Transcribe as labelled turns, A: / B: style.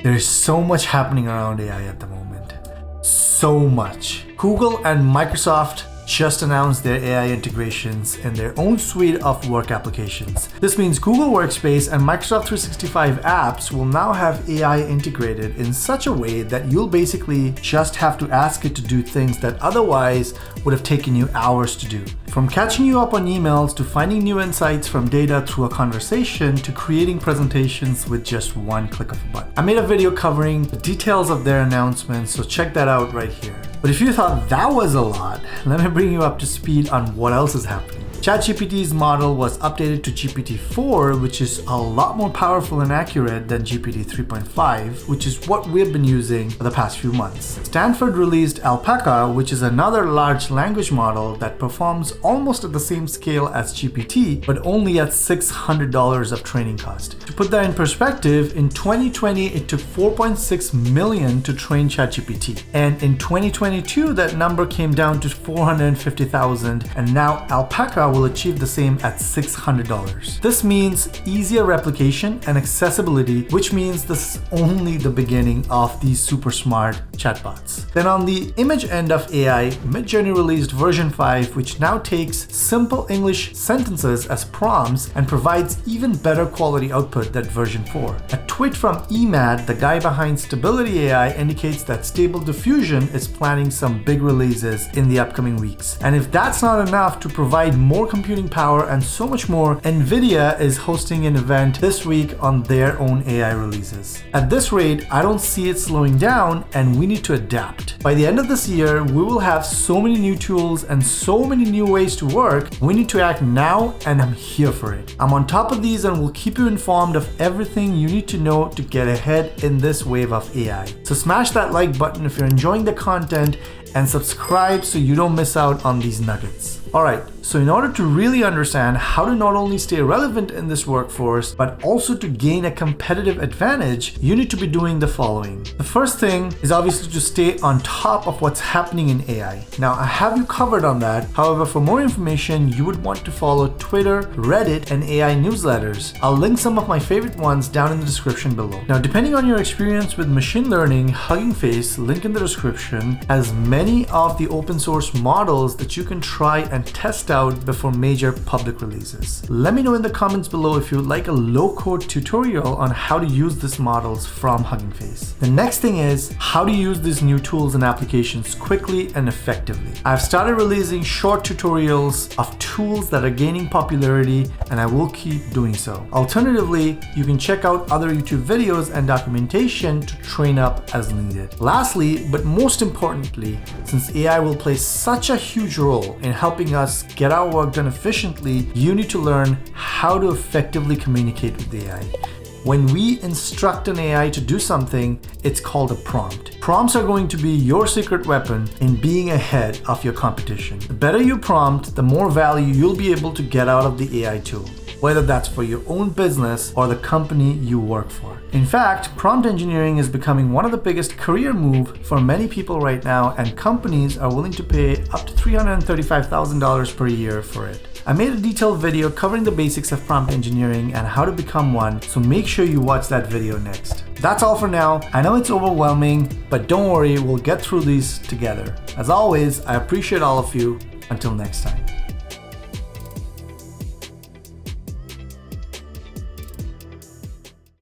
A: There is so much happening around AI at the moment. So much. Google and Microsoft just announced their AI integrations in their own suite of work applications. This means Google Workspace and Microsoft 365 apps will now have AI integrated in such a way that you'll basically just have to ask it to do things that otherwise would have taken you hours to do. From catching you up on emails to finding new insights from data through a conversation to creating presentations with just one click of a button. I made a video covering the details of their announcement, so check that out right here. But if you thought that was a lot, let me bring you up to speed on what else is happening. ChatGPT's model was updated to GPT-4, which is a lot more powerful and accurate than GPT 3.5, which is what we've been using for the past few months. Stanford released Alpaca, which is another large language model that performs almost at the same scale as GPT, but only at $600 of training cost. To put that in perspective, in 2020, it took $4.6 million to train ChatGPT. And in 2022, that number came down to $450,000, and now Alpaca will achieve the same at $600. This means easier replication and accessibility, which means this is only the beginning of these super smart chatbots. Then on the image end of AI, Midjourney released version 5, which now takes simple English sentences as prompts and provides even better quality output than version 4. A tweet from Emad, the guy behind Stability AI, indicates that Stable Diffusion is planning some big releases in the upcoming weeks. And if that's not enough to provide more computing power and so much more, Nvidia is hosting an event this week on their own AI releases. At this rate, I don't see it slowing down, and we need to adapt. By the end of this year, we will have so many new tools and so many new ways to work. We need to act now, and I'm here for it. I'm on top of these and will keep you informed of everything you need to know to get ahead in this wave of AI. So smash that like button if you're enjoying the content, and subscribe so you don't miss out on these nuggets. Alright, so in order to really understand how to not only stay relevant in this workforce, but also to gain a competitive advantage, you need to be doing the following. The first thing is obviously to stay on top of what's happening in AI. Now, I have you covered on that. However, for more information, you would want to follow Twitter, Reddit, and AI newsletters. I'll link some of my favorite ones down in the description below. Now, depending on your experience with machine learning, Hugging Face, link in the description, has many of the open source models that you can try and test out before major public releases. Let me know in the comments below if you would like a low-code tutorial on how to use these models from Hugging Face. The next thing is how to use these new tools and applications quickly and effectively. I've started releasing short tutorials of tools that are gaining popularity, and I will keep doing so. Alternatively, you can check out other YouTube videos and documentation to train up as needed. Lastly, but most importantly, since AI will play such a huge role in helping us get our work done efficiently, you need to learn how to effectively communicate with AI. When we instruct an AI to do something, it's called a prompt. Prompts are going to be your secret weapon in being ahead of your competition. The better you prompt, the more value you'll be able to get out of the AI tool, whether that's for your own business or the company you work for. In fact, prompt engineering is becoming one of the biggest career moves for many people right now, and companies are willing to pay up to $335,000 per year for it. I made a detailed video covering the basics of prompt engineering and how to become one, so make sure you watch that video next. That's all for now. I know it's overwhelming, but don't worry, we'll get through these together. As always, I appreciate all of you. Until next time.